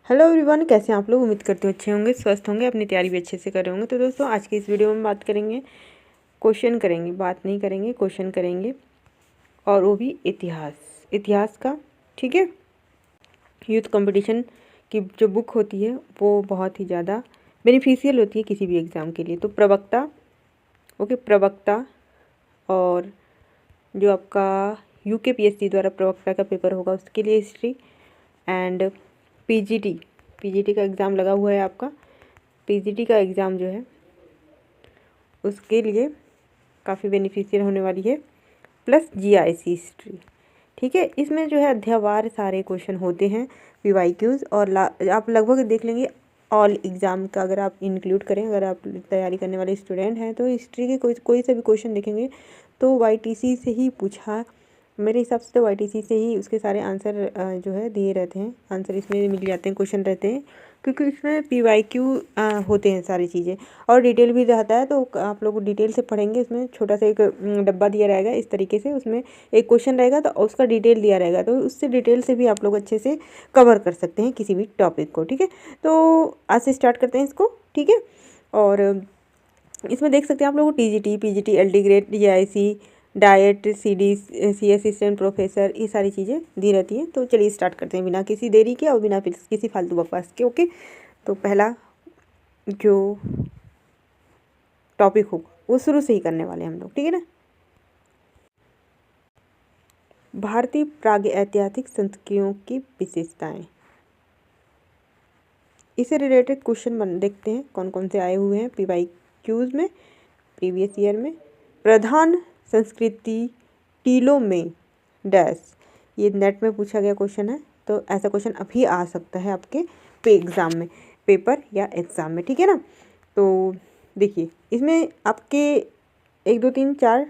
Hello everyone, कैसे हैं आप लोग। उम्मीद करते हो अच्छे होंगे, स्वस्थ होंगे, अपनी तैयारी भी अच्छे से कर रहे होंगे। तो दोस्तों, आज की इस वीडियो में बात करेंगे, क्वेश्चन करेंगे, बात नहीं करेंगे, क्वेश्चन करेंगे, और वो भी इतिहास का। ठीक है। यूथ कंपटीशन की जो बुक होती है वो बहुत ही ज़्यादा बेनिफिशियल होती है किसी भी एग्ज़ाम के लिए। तो प्रवक्ता, ओके, प्रवक्ता, और जो आपका UKPSC द्वारा प्रवक्ता का पेपर होगा उसके लिए हिस्ट्री, एंड पीजीटी का एग्ज़ाम लगा हुआ है आपका। पीजीटी का एग्ज़ाम जो है उसके लिए काफ़ी बेनिफिशियल होने वाली है, प्लस GIC हिस्ट्री। ठीक है। इसमें जो है अध्यायवार सारे क्वेश्चन होते हैं, PYQs, और आप लगभग देख लेंगे ऑल एग्ज़ाम का। अगर आप इंक्लूड करें, अगर आप तैयारी करने वाले स्टूडेंट हैं तो हिस्ट्री के कोई से भी क्वेश्चन देखेंगे तो YTC से ही पूछा, मेरे हिसाब से तो YTC से ही उसके सारे आंसर जो है दिए रहते हैं। आंसर इसमें मिल जाते हैं, क्वेश्चन रहते हैं, क्योंकि इसमें PYQ होते हैं सारी चीज़ें, और डिटेल भी रहता है। तो आप लोग डिटेल से पढ़ेंगे। इसमें छोटा सा एक डब्बा दिया रहेगा इस तरीके से, उसमें एक क्वेश्चन रहेगा तो उसका डिटेल दिया रहेगा, तो उससे डिटेल से भी आप लोग अच्छे से कवर कर सकते हैं किसी भी टॉपिक को। ठीक है। तो आज से स्टार्ट करते हैं इसको। ठीक है। और इसमें देख सकते हैं आप लोग TGT, PGT, LD grade, GIC, diet, CD, CS assistant professor, ये सारी चीज़ें दी रहती हैं। तो चलिए स्टार्ट करते हैं बिना किसी देरी के और बिना किसी फालतू बकवास के। ओके। तो पहला जो टॉपिक होगा वो शुरू से ही करने वाले हम लोग। ठीक है ना। भारतीय प्रागैतिहासिक संस्कृतियों की विशेषताएं, इससे रिलेटेड क्वेश्चन देखते हैं कौन कौन से आए हुए हैं PYQs में प्रीवियस ईयर में। प्रधान संस्कृति टीलों में डैश, ये नेट में पूछा गया क्वेश्चन है, तो ऐसा क्वेश्चन अभी आ सकता है आपके एग्ज़ाम में, पेपर या एग्ज़ाम में। ठीक है ना। तो देखिए, इसमें आपके 1 2 3 4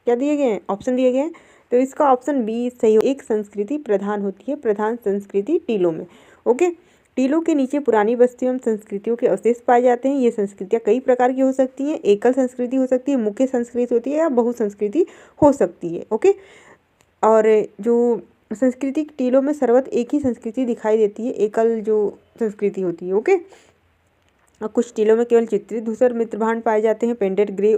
क्या दिए गए हैं, ऑप्शन दिए गए हैं। तो इसका ऑप्शन बी सही हो। एक संस्कृति प्रधान होती है, प्रधान संस्कृति टीलों में। ओके। टीलों के नीचे पुरानी बस्तियों एवं संस्कृतियों के अवशेष पाए जाते हैं। ये संस्कृतियाँ कई प्रकार की हो सकती हैं। एकल संस्कृति हो सकती है, मुख्य संस्कृति होती है, या बहुसंस्कृति हो सकती है। ओके। और जो संस्कृति टीलों में सर्वत्र एक ही संस्कृति दिखाई देती है, एकल जो संस्कृति होती है। ओके। और कुछ टीलों में केवल चित्रित धूसर मित्रभांड पाए जाते हैं, पेंटेड ग्रे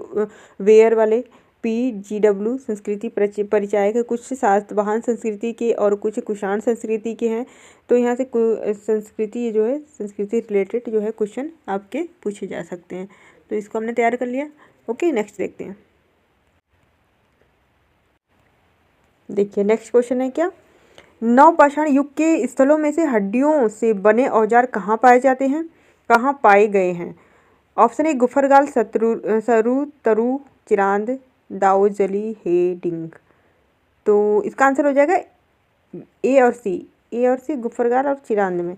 वेयर वाले। PGW संस्कृति परिचायक है, कुछ सातवाहन संस्कृति के और कुछ कुषाण संस्कृति के हैं। तो यहाँ से संस्कृति जो है, संस्कृति रिलेटेड जो है क्वेश्चन आपके पूछे जा सकते हैं। तो इसको हमने तैयार कर लिया। ओके, नेक्स्ट देखते हैं। देखिए, नेक्स्ट क्वेश्चन है क्या, नवपाषाण युग के स्थलों में से हड्डियों से बने औजार कहाँ पाए जाते हैं, कहाँ पाए गए हैं। ऑप्शन ए गुफरगाल, सरू तरु, चिरांद, दाओजली, हेडिंग। तो इसका आंसर हो जाएगा ए और सी, गुफरगाल और चिरांद में।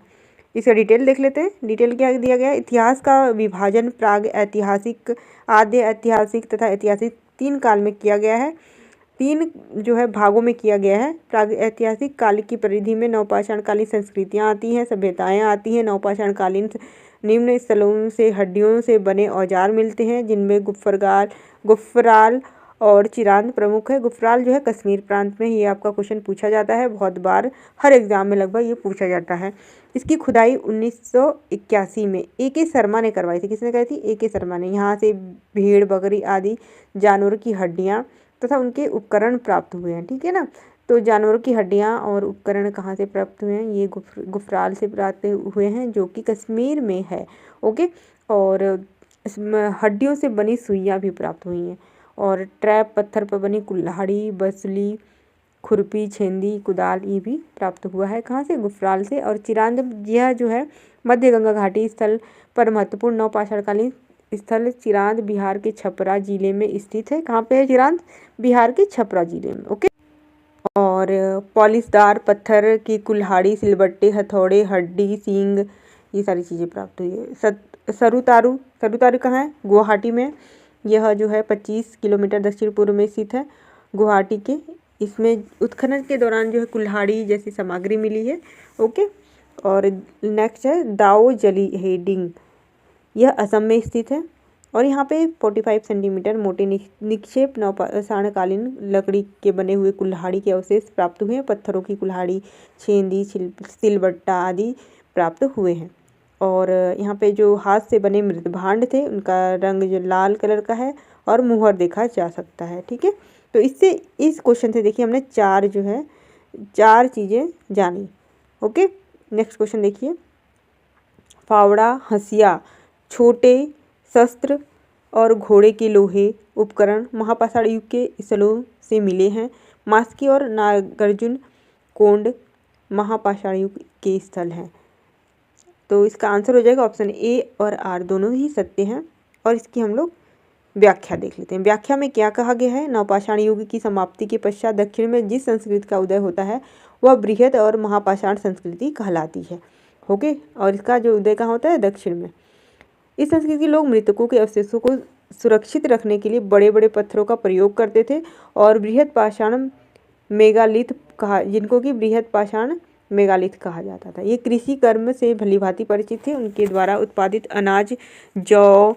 इसका डिटेल देख लेते हैं। डिटेल क्या दिया गया है, इतिहास का विभाजन प्राग ऐतिहासिक, आद्य ऐतिहासिक तथा ऐतिहासिक 3 काल में किया गया है। 3 जो है भागों में किया गया है। प्राग ऐतिहासिक काल की परिधि में नवपाषाण कालीन संस्कृतियाँ आती हैं, सभ्यताएँ आती हैं। नवपाषाण कालीन निम्न स्थलों से हड्डियों से बने औजार मिलते हैं, जिनमें गुफराल और चिरांद प्रमुख है। गुफराल जो है कश्मीर प्रांत में, ये आपका क्वेश्चन पूछा जाता है बहुत बार, हर एग्जाम में लगभग ये पूछा जाता है। इसकी खुदाई 1981 में AK शर्मा ने करवाई थी। किसने कराई थी, AK शर्मा ने। यहाँ से भेड़, बकरी आदि जानवरों की हड्डियाँ तथा उनके उपकरण प्राप्त हुए हैं। ठीक है ना। तो जानवरों की हड्डियाँ और उपकरण कहाँ से प्राप्त हुए हैं, ये गुफराल से प्राप्त हुए हैं, जो कि कश्मीर में है। ओके। और इसमें हड्डियों से बनी सुइयाँ भी प्राप्त हुई हैं, और ट्रैप, पत्थर पर बनी कुल्हाड़ी, बसली, खुरपी, छेंदी, कुदाल, ये भी प्राप्त हुआ है। कहाँ से, गुफराल से। और चिरांद, यह जो है मध्य गंगा घाटी स्थल पर महत्वपूर्ण नवपाषाणकालीन स्थल चिरांद बिहार के छपरा जिले में स्थित है। कहाँ पे है चिरांद, बिहार के छपरा जिले में। ओके। और पॉलिशदार पत्थर की कुल्हाड़ी, सिलबट्टे, हथौड़े, हड्डी, सींग, ये सारी चीज़ें प्राप्त हुई है। सरुतारू कहाँ है, गुवाहाटी में। यह जो है 25 किलोमीटर दक्षिण पूर्व में स्थित है, गुवाहाटी के। इसमें उत्खनन के दौरान जो है कुल्हाड़ी जैसी सामग्री मिली है। ओके। और नेक्स्ट है दाओजली, हेडिंग, यह असम में स्थित है, और यहाँ पे 45 सेंटीमीटर मोटे निक्षेप नवपाषाणकालीन लकड़ी के बने हुए कुल्हाड़ी के अवशेष प्राप्त हुए हैं। पत्थरों की कुल्हाड़ी, छेंदी, सिलबट्टा आदि प्राप्त हुए हैं। और यहाँ पे जो हाथ से बने मृत भांड थे उनका रंग जो लाल कलर का है और मुहर देखा जा सकता है। ठीक है, तो इससे इस क्वेश्चन से देखिए हमने चार चीज़ें जानी। ओके, नेक्स्ट क्वेश्चन देखिए। फावड़ा, हंसिया, छोटे शस्त्र और घोड़े के लोहे उपकरण महापाषाण युग के स्थलों से मिले हैं। मास्की और नागार्जुन कोंड महापाषाण युग के स्थल हैं। तो इसका आंसर हो जाएगा ऑप्शन ए और आर, दोनों ही सत्य हैं। और इसकी हम लोग व्याख्या देख लेते हैं। व्याख्या में क्या कहा गया है? नवपाषाण युग की समाप्ति के पश्चात दक्षिण में जिस संस्कृति का उदय होता है वह बृहद और महापाषाण संस्कृति कहलाती है। ओके, और इसका जो उदय कहाँ होता है? दक्षिण में। इस संस्कृति के लोग मृतकों के अवशेषों को सुरक्षित रखने के लिए बड़े बड़े पत्थरों का प्रयोग करते थे और बृहद पाषाण मेगालिथ जिनको कि बृहद पाषाण मेगालिथ कहा जाता था। ये कृषि कर्म से भलीभांति परिचित थे। उनके द्वारा उत्पादित अनाज जौ,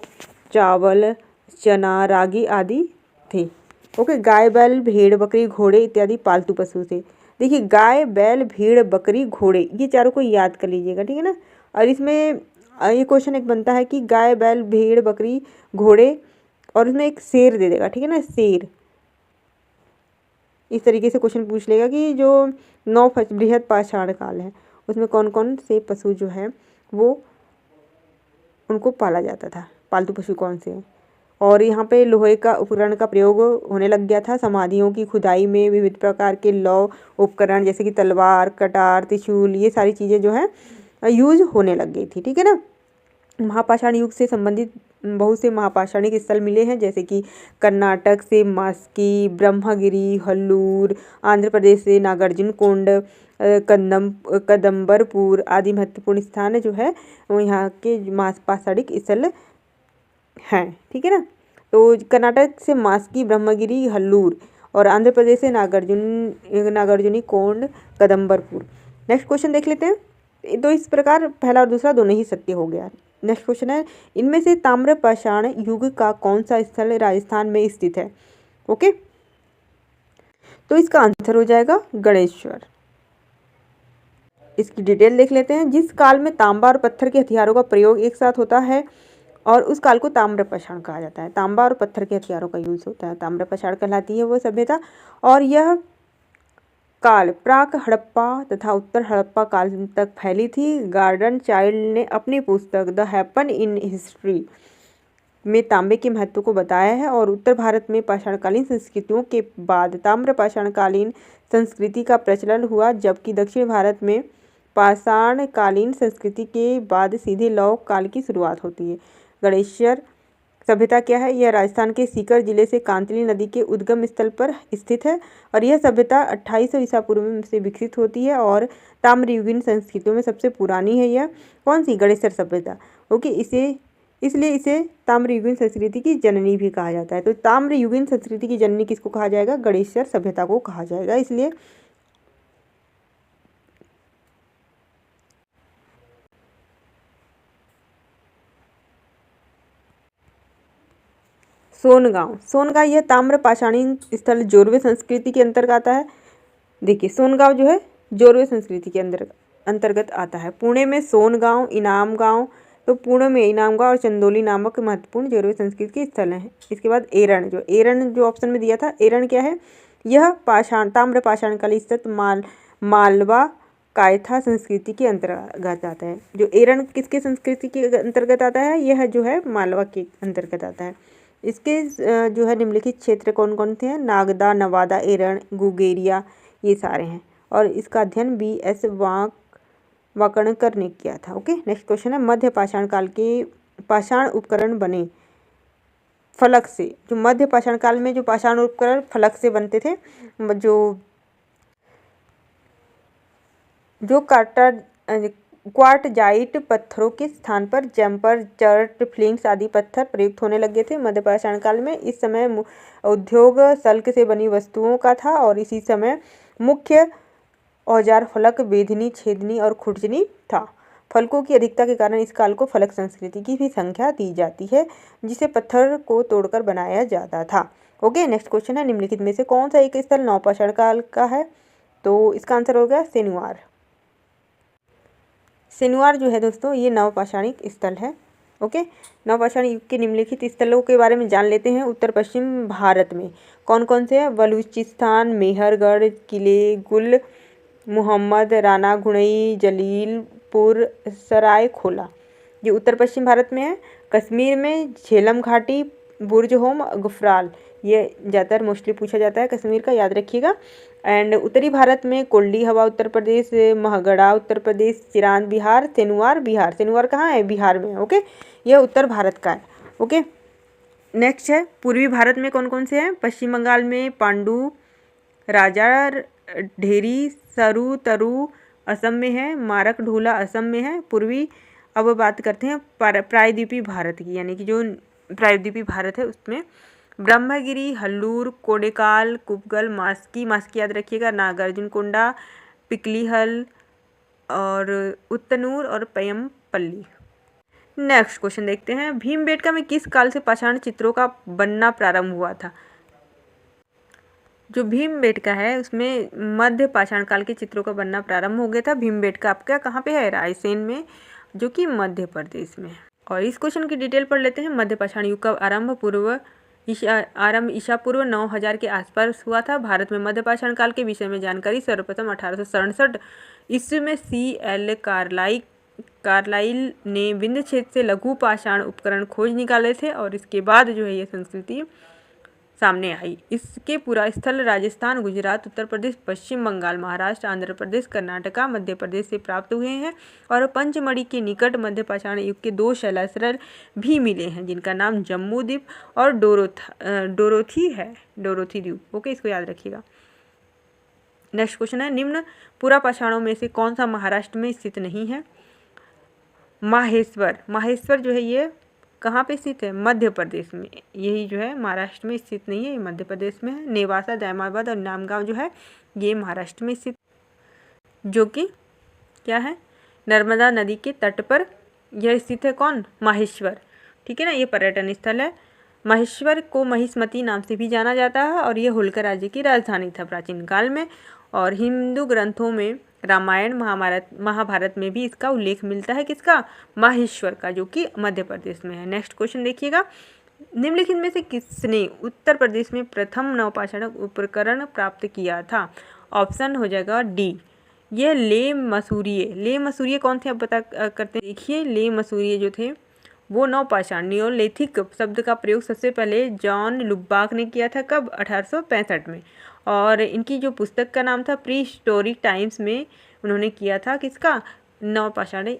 चावल, चना, रागी आदि थे। ओके, गाय, बैल, भेड़, बकरी, घोड़े इत्यादि पालतू पशु थे। देखिए, गाय, बैल, भेड़, बकरी, घोड़े, ये चारों को याद कर लीजिएगा। ठीक है ना। और इसमें ये क्वेश्चन एक बनता है कि गाय, बैल, भेड़, बकरी, घोड़े और उसमें एक शेर दे देगा। ठीक है ना, शेर। इस तरीके से क्वेश्चन पूछ लेगा कि जो 9 बृहद पाषाण काल है उसमें कौन कौन से पशु जो है वो उनको पाला जाता था, पालतू पशु कौन से हैं। और यहाँ पे लोहे का उपकरण का प्रयोग होने लग गया था। समाधियों की खुदाई में विविध प्रकार के लौह उपकरण जैसे कि तलवार, कटार, त्रिशूल, ये सारी चीज़ें जो है यूज होने लग गई थी। ठीक है ना। महापाषाण युग से संबंधित बहुत से महापाषाणिक स्थल मिले हैं जैसे कि कर्नाटक से मास्की, ब्रह्मगिरी, हल्लूर, आंध्र प्रदेश से नागार्जुन कोंड, कदम्बरपुर आदि महत्वपूर्ण स्थान जो है वो यहाँ के महापाषाणिक स्थल हैं। ठीक है ना। तो कर्नाटक से मास्की, ब्रह्मगिरी, हल्लूर और आंध्र प्रदेश से नागार्जुनी कोंड, कदम्बरपुर। नेक्स्ट क्वेश्चन देख लेते हैं। तो इस प्रकार पहला और दूसरा दोनों ही सत्य हो गया। नेक्स्ट क्वेश्चन है, इनमें से ताम्रपाषाण युग का कौन सा स्थल राजस्थान में स्थित है? ओके, तो इसका आंसर हो जाएगा गणेश्वर। इसकी डिटेल देख लेते हैं। जिस काल में तांबा और पत्थर के हथियारों का प्रयोग एक साथ होता है और उस काल को ताम्रपाषाण कहा जाता है। तांबा और पत्थर के हथियारों का यूज होता है, ताम्रपाषाण कहलाती है वो सभ्यता। और यह काल प्राक हड़प्पा तथा उत्तर हड़प्पा काल तक फैली थी। गार्डन चाइल्ड ने अपनी पुस्तक द हैपन इन हिस्ट्री में तांबे के महत्व को बताया है। और उत्तर भारत में पाषाणकालीन संस्कृतियों के बाद ताम्रपाषाणकालीन संस्कृति का प्रचलन हुआ, जबकि दक्षिण भारत में पाषाणकालीन संस्कृति के बाद सीधे लौह काल की शुरुआत होती है। गणेश्वर सभ्यता क्या है? यह राजस्थान के सीकर जिले से कांतली नदी के उद्गम स्थल पर स्थित है और यह सभ्यता 2800 ईसा पूर्व में से विकसित होती है और ताम्रयुगीन संस्कृतियों में सबसे पुरानी है। यह कौन सी? गणेश्वर सभ्यता। ओके, इसलिए इसे ताम्रयुगीन संस्कृति की जननी भी कहा जाता है। तो ताम्रयुगीन संस्कृति की जननी किसको कहा जाएगा? गणेश्वर सभ्यता को कहा जाएगा। इसलिए सोनगांव यह ताम्रपाषाणीन स्थल जोरवे संस्कृति के अंतर्गत आता है। देखिए, सोनगांव जो है जोरवे संस्कृति के अंतर्गत आता है। पुणे में सोनगांव, इनाम गांव, तो पुणे में इनाम गांव और चंदौली नामक महत्वपूर्ण जोरवे संस्कृति के स्थल हैं। इसके बाद एरण जो ऑप्शन में दिया था, एरण क्या है? यह ताम्रपाषाण काल स्थित मालवा कायथा संस्कृति के अंतर्गत आता है। जो एरण किसके संस्कृति के अंतर्गत आता है? यह जो है मालवा के अंतर्गत आता है। इसके जो है निम्नलिखित क्षेत्र कौन कौन से हैं? नागदा, नवादा, एरण, गुगेरिया, ये सारे हैं। और इसका अध्ययन B.S. वाकणकर ने किया था। ओके, नेक्स्ट क्वेश्चन है, मध्य पाषाण काल के पाषाण उपकरण बने फलक से। जो मध्य पाषाण काल में जो पाषाण उपकरण फलक से बनते थे, जो क्वार्टजाइट पत्थरों के स्थान पर जम्पर, चर्ट, फ्लिंट्स आदि पत्थर प्रयुक्त होने लगे थे मध्य पाषाण काल में। इस समय उद्योग सल्क से बनी वस्तुओं का था और इसी समय मुख्य औजार फलक, बेधनी, छेदनी और खुरचनी था। फलकों की अधिकता के कारण इस काल को फलक संस्कृति की भी संख्या दी जाती है, जिसे पत्थर को तोड़कर बनाया जाता था। ओके, नेक्स्ट क्वेश्चन है, निम्नलिखित में से कौन सा एक स्थल नवपाषाण काल का है? तो इसका आंसर हो गया सिनुआर जो है दोस्तों ये नवपाषाणिक स्थल है। ओके, नवपाषाण युग के निम्नलिखित स्थलों के बारे में जान लेते हैं। उत्तर पश्चिम भारत में कौन कौन से हैं? बलूचिस्तान, मेहरगढ़, किले, गुल मोहम्मद, राना गुणई, जलीलपुर, सरायखोला, ये उत्तर पश्चिम भारत में है। कश्मीर में झेलम घाटी, बुर्ज होम, गुफराल, ये ज़्यादातर मोस्टली पूछा जाता है कश्मीर का, याद रखिएगा। एंड उत्तरी भारत में कोल्डी हवा उत्तर प्रदेश, महगड़ा उत्तर प्रदेश, चिरांद बिहार, सेनुआर बिहार। सेनुआर कहाँ है? बिहार में। ओके, यह उत्तर भारत का है। ओके, नेक्स्ट है पूर्वी भारत में कौन कौन से हैं? पश्चिम बंगाल में पांडु राजा ढेरी, सरू तरु असम में है, मारक ढोला असम में है पूर्वी। अब बात करते हैं प्रायद्वीपीय भारत की, यानी कि जो प्रायद्वीपीय भारत है उसमें ब्रह्मगिरी, हल्लूर, कोडेकाल, कुपगल, मास्की याद रखिएगा, नागार्जुनकोंडा, पिकलीहल और उत्तनूर और पयमपल्ली। नेक्स्ट क्वेश्चन देखते हैं, भीमबेटका में किस काल से पाषाण चित्रों का बनना प्रारंभ हुआ था? जो भीमबेटका है उसमें मध्य पाषाण काल के चित्रों का बनना प्रारंभ हो गया था। भीमबेटका आपका कहाँ पे है? रायसेन में, जो कि मध्य प्रदेश में है। और इस क्वेश्चन की डिटेल पढ़ लेते हैं। मध्य पाषाण युग का आरंभ ईसा पूर्व 9000 के आसपास हुआ था। भारत में मध्य पाषाण काल के विषय में जानकारी सर्वप्रथम 1867 ईस्वी में C.L. कार्लाइल ने विंध्य क्षेत्र से लघु पाषाण उपकरण खोज निकाले थे और इसके बाद जो है ये संस्कृति सामने आई। इसके पूरा स्थल राजस्थान, गुजरात, उत्तर प्रदेश, पश्चिम बंगाल, महाराष्ट्र, आंध्र प्रदेश, कर्नाटका, मध्य प्रदेश से प्राप्त हुए हैं। और पंचमढ़ी के निकट मध्य पाषाण युग के 2 शिलास्थल भी मिले हैं जिनका नाम जम्मू द्वीप और डोरोथी है, डोरोथी द्वीप। ओके, इसको याद रखिएगा। नेक्स्ट क्वेश्चन है, निम्न पूरा पाषाणों में से कौन सा महाराष्ट्र में स्थित नहीं है? माहेश्वर जो है ये कहाँ पे स्थित है? मध्य प्रदेश में। यही जो है महाराष्ट्र में स्थित नहीं है, ये मध्य प्रदेश में है। नेवासा, जैमाबाद और नामगांव जो है ये महाराष्ट्र में स्थित, जो कि क्या है? नर्मदा नदी के तट पर यह स्थित है। कौन? माहेश्वर। ठीक है ना, ये पर्यटन स्थल है। माहेश्वर को महिष्मती नाम से भी जाना जाता है और यह होलकर राज्य की राजधानी था प्राचीन काल में। और हिंदू ग्रंथों में रामायण, महाभारत में भी इसका उल्लेख मिलता है। किसका? माहेश्वर का, जो कि मध्य प्रदेश में है। नेक्स्ट क्वेश्चन देखिएगा, निम्नलिखित में से किसने उत्तर प्रदेश में प्रथम नवपाषाण उपकरण प्राप्त किया था? ऑप्शन हो जाएगा डी, ये ले मसूरिये कौन थे अब बता करते हैं। देखिए, ले मसूरिये जो थे वो नवपाषाण नियोलिथिक शब्द का प्रयोग सबसे पहले जॉन लुबाक ने किया था। कब? 1865 में। और इनकी जो पुस्तक का नाम था प्री हिस्टोरिक टाइम्स में उन्होंने किया था। किसका? नवपाषाण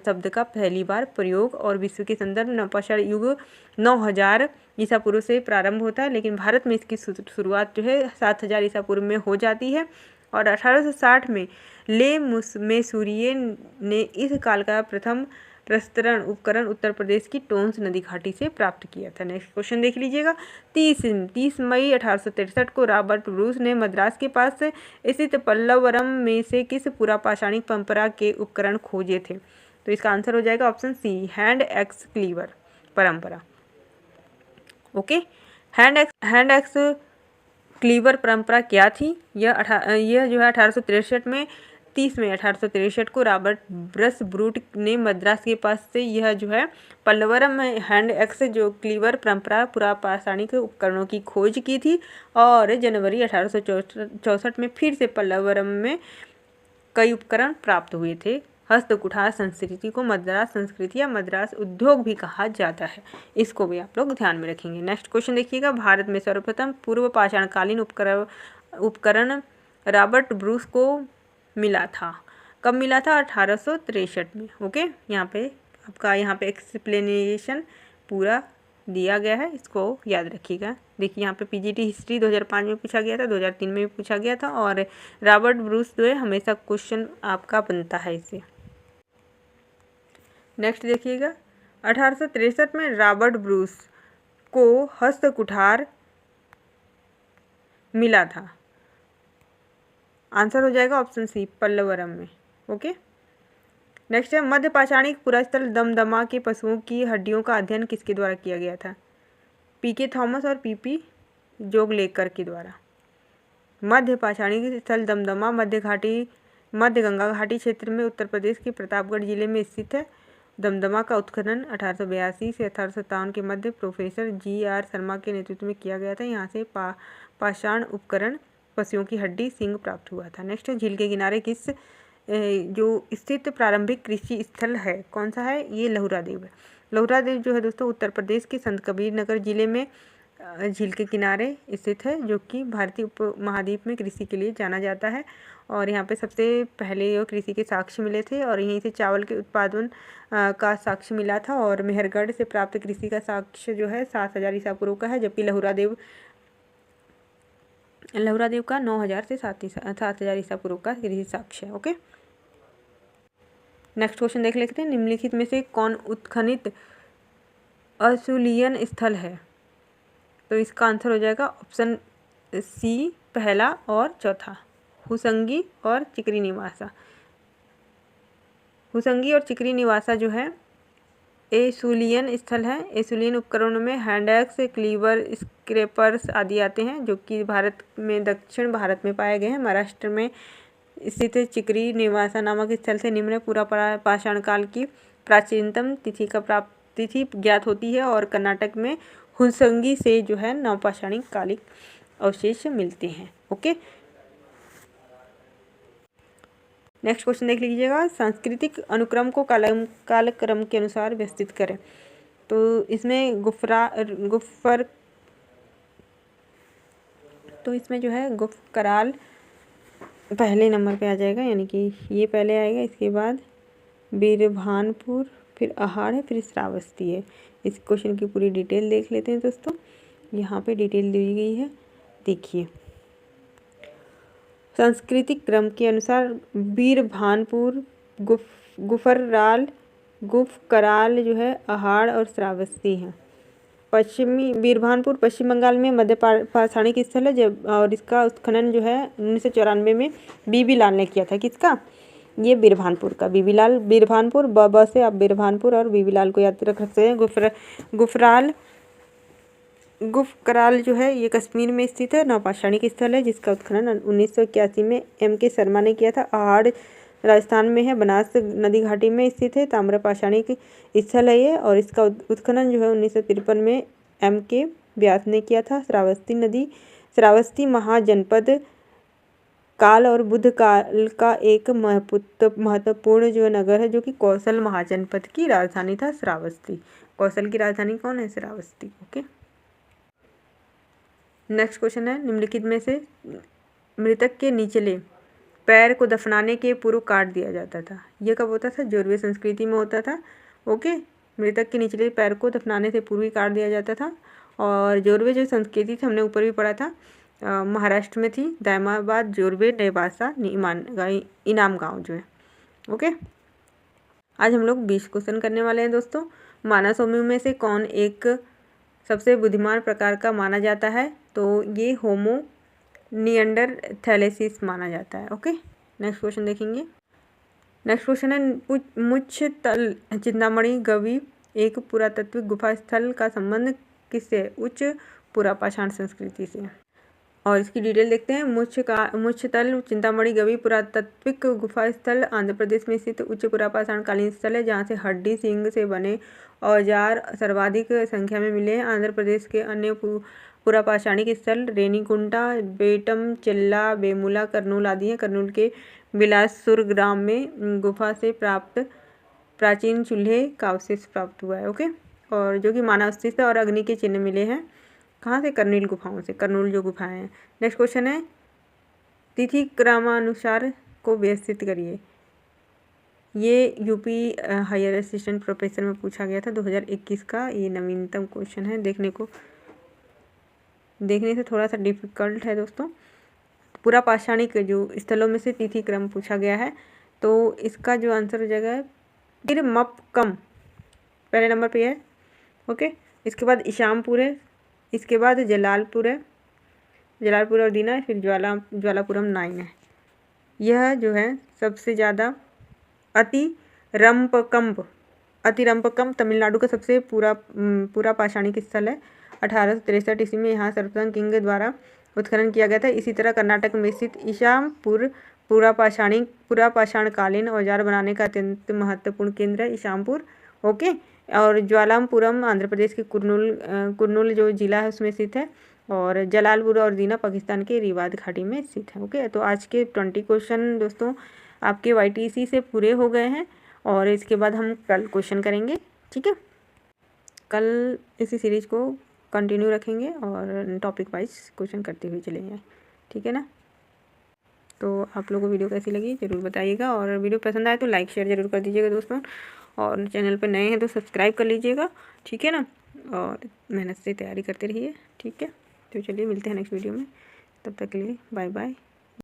शब्द का पहली बार प्रयोग। और विश्व के संदर्भ नवपाषाण युग 9000 ईसा पूर्व से प्रारंभ होता है, लेकिन भारत में इसकी शुरुआत जो है 7000 ईसा पूर्व में हो जाती है। और 1860 में ले मसूरिये ने इस काल का प्रथम प्रस्तरण उपकरण उत्तर प्रदेश की टोंस नदी घाटी से प्राप्त किया था। नेक्स्ट क्वेश्चन देख लीजिएगा, 30 मई 1863 को रॉबर्ट ब्रूस ने मद्रास के पास स्थित पल्लवरम में से किस पूरा पाषाणिक परंपरा के उपकरण खोजे थे? तो इसका आंसर हो जाएगा option C, hand axe cleaver परंपरा। ओके, हैंड एक्स क्लीवर परंपरा क्या थी? यह जो है 1863 में 30 मई 1863 को रॉबर्ट ब्रूस ने मद्रास के पास से यह जो है पल्लवरम में हैंड एक्स जो क्लीवर परंपरा पूरा पाषाणिक उपकरणों की खोज की थी। और जनवरी 1864 में फिर से पल्लवरम में कई उपकरण प्राप्त हुए थे। हस्तकुठार संस्कृति को मद्रास संस्कृति या मद्रास उद्योग भी कहा जाता है, इसको भी आप लोग ध्यान में रखेंगे। नेक्स्ट क्वेश्चन देखिएगा, भारत में सर्वप्रथम पूर्व पाषाणकालीन उपकरण रॉबर्ट ब्रूस को मिला था। कब मिला था? 1863 में। ओके, यहाँ पे आपका एक्सप्लेनेशन पूरा दिया गया है, इसको याद रखिएगा। देखिए यहाँ पे पीजीटी हिस्ट्री 2005 में पूछा गया था, 2003 में भी पूछा गया था। और रॉबर्ट ब्रूस जो है हमेशा क्वेश्चन आपका बनता है इससे। नेक्स्ट देखिएगा, 1863 में रॉबर्ट ब्रूस को हस्तकुठार मिला था। आंसर हो जाएगा ऑप्शन सी, पल्लवरम में। ओके, नेक्स्ट है, मध्य पाषाणिक पुरास्थल दमदमा के पशुओं की हड्डियों का अध्ययन किसके द्वारा किया गया था? पीके थॉमस और पीपी जोगलेकर के द्वारा। मध्य पाषाणिक स्थल दमदमा मध्य घाटी मध्य गंगा घाटी क्षेत्र में उत्तर प्रदेश के प्रतापगढ़ जिले में स्थित है। दमदमा का उत्खनन 1882 से 1857 के मध्य प्रोफेसर GR शर्मा के नेतृत्व में किया गया था। यहाँ से पाषाण उपकरण, पशुओं की हड्डी, सींग प्राप्त हुआ था। नेक्स्ट, झील के किनारे किस जो स्थित प्रारंभिक कृषि स्थल है, कौन सा है? ये लहुरा देव है। लहुरा देव जो है दोस्तों उत्तर प्रदेश के संत कबीर नगर जिले में झील के किनारे स्थित है, जो कि भारतीय उपमहाद्वीप में कृषि के लिए जाना जाता है। और यहाँ पे सबसे पहले ये कृषि के साक्ष्य मिले थे और यहीं से चावल के उत्पादन का साक्ष्य मिला था। और मेहरगढ़ से प्राप्त कृषि का साक्ष्य जो है 7000 ईसा पूर्व का है, जबकि लहुरा देव का 9000 से 7000 ईसा पूर्व का कृषि साक्ष्य है। ओके, नेक्स्ट क्वेश्चन देख लेते हैं। निम्नलिखित में से कौन उत्खनित असूलियन स्थल है? तो इसका आंसर हो जाएगा ऑप्शन सी पहला और चौथा, हुसंगी और चिकरी निवासा। हुसंगी और चिकरी निवासा जो है एसूलियन स्थल है। एसूलियन उपकरणों में हैंड एक्स, क्लीवर, स्क्रैपर्स आदि आते हैं, जो कि भारत में दक्षिण भारत में पाए गए हैं। महाराष्ट्र में स्थित चिकरी निवासा नामक स्थल से निम्न पूरा पाषाण काल की प्राचीनतम तिथि ज्ञात होती है। और कर्नाटक में हुसंगी से जो है नवपाषाणिक कालिक अवशेष मिलते हैं। ओके, नेक्स्ट क्वेश्चन देख लीजिएगा। सांस्कृतिक अनुक्रम को कालक्रम के अनुसार व्यवस्थित करें। तो इसमें इसमें जो है गुफकराल पहले नंबर पे आ जाएगा, यानी कि ये पहले आएगा, इसके बाद बीरभानपुर, फिर अहाड़ है, फिर श्रावस्ती है। इस क्वेश्चन की पूरी डिटेल देख लेते हैं दोस्तों। यहाँ पे डिटेल दी गई है, देखिए। सांस्कृतिक क्रम के अनुसार बीरभानपुर, गुफकराल जो है अहाड़ और श्रावस्ती है। बीरभानपुर पश्चिम बंगाल में मध्य पाषाणिक स्थल है, जब और इसका उत्खनन जो है 1994 में बीबी लाल ने किया था। किसका? ये बीरभानपुर का। बीरभानपुर ब से आप बीरभानपुर और बीबी लाल को याद रख सकते हैं। गुफकराल जो है ये कश्मीर में स्थित है, नवपाषाणिक स्थल है, जिसका उत्खनन 1981 में MK शर्मा ने किया था। अहाड़ राजस्थान में है, बनास नदी घाटी में स्थित है, ताम्रपाषाणिक स्थल है ये। और इसका उत्खनन जो है 1953 में MK व्यास ने किया था। श्रावस्ती महाजनपद काल और बुद्ध काल का एक महत्वपूर्ण जो नगर है, जो कि कौशल महाजनपद की राजधानी था। श्रावस्ती, कौशल की राजधानी कौन है? श्रावस्ती। ओके, नेक्स्ट क्वेश्चन है। निम्नलिखित में से मृतक के निचले पैर को दफनाने के पूर्व काट दिया जाता था। यह कब होता था? जोरवे संस्कृति में होता था। ओके, मृतक के निचले पैर को दफनाने से पूर्व ही काट दिया जाता था। और जोरवे जो संस्कृति थी, हमने ऊपर भी पढ़ा था, महाराष्ट्र में थी, दायमाबाद, जोरवे, नेवासा, इनाम गांव जो है। ओके, आज हम लोग 20 क्वेश्चन करने वाले हैं दोस्तों। मानव समूह में से कौन एक सबसे बुद्धिमान प्रकार का माना जाता है? तो ये होमो निएंडरथैलेसिस माना जाता है। ओके, नेक्स्ट क्वेश्चन देखेंगे। नेक्स्ट क्वेश्चन है, मुच्छतल चिंतामणि गवी एक पुरातात्विक गुफा स्थल का संबंध किससे? उच्च पुरापाषाण संस्कृति से। और इसकी डिटेल देखते हैं। मुच्छतल चिंतामणि गवी पुरातात्विक गुफा स्थल आंध्र प्रदेश में स्थित उच्च पुरापाषाण कालीन स्थल है, जहाँ से हड्डी, सींग से बने औजार सर्वाधिक संख्या में मिले हैं। आंध्र प्रदेश के अन्य पुरापाषाणिक स्थल रेनीकुंटा, बेटम, चिल्ला, बेमुला, कर्नूल आदि हैं। कर्नूल के बिलासपुर ग्राम में गुफा से प्राप्त प्राचीन चूल्हे का अवशेष प्राप्त हुआ है। ओके, और जो कि मानव अस्तित्व और अग्नि के चिन्ह मिले हैं। कहाँ से? कर्नील गुफाओं से, कर्नूल जो गुफाएं हैं। नेक्स्ट क्वेश्चन है, तिथि क्रमानुसार को व्यवस्थित करिए। ये यूपी हायर असिस्टेंट प्रोफेसर में पूछा गया था 2021 का। ये नवीनतम क्वेश्चन है, देखने से थोड़ा सा डिफिकल्ट है दोस्तों। पूरा पाषाणिक जो स्थलों में से तिथि क्रम पूछा गया है, तो इसका जो आंसर हो जाएगा तिरमपकम पहले नंबर पे है। ओके, इसके बाद इशामपुर है, इसके बाद जलालपुर है, जलालपुर और दीना है, फिर ज्वालापुरम 9 है। यह जो है सबसे ज़्यादा अतिरम्पकम तमिलनाडु का सबसे पूरा पाषाणिक स्थल है। 1863 ईस्वी में यहाँ सर्वप्रथम किंग द्वारा उत्खनन किया गया था। इसी तरह कर्नाटक में स्थित इशामपुर पूरा पाषाणकालीन औजार बनाने का अत्यंत महत्वपूर्ण केंद्र है इशामपुर। ओके। और ज्वालामुपुरम आंध्र प्रदेश के कुर्नूल जो जिला है उसमें स्थित है। और जलालपुर और दीना पाकिस्तान के रिवाद घाटी में स्थित है। ओके, तो आज के 20 क्वेश्चन दोस्तों आपके YTC से पूरे हो गए हैं और इसके बाद हम कल क्वेश्चन करेंगे। ठीक है, कल इसी सीरीज को कंटिन्यू रखेंगे और टॉपिक वाइज क्वेश्चन करते हुए चलेंगे। ठीक है ना, तो आप लोगों को वीडियो कैसी लगी ज़रूर बताइएगा और वीडियो पसंद आए तो लाइक शेयर ज़रूर कर दीजिएगा दोस्तों, और चैनल पर नए हैं तो सब्सक्राइब कर लीजिएगा। ठीक है ना, और मेहनत से तैयारी करते रहिए। ठीक है, तो चलिए मिलते हैं नेक्स्ट वीडियो में, तब तक के लिए बाय बाय।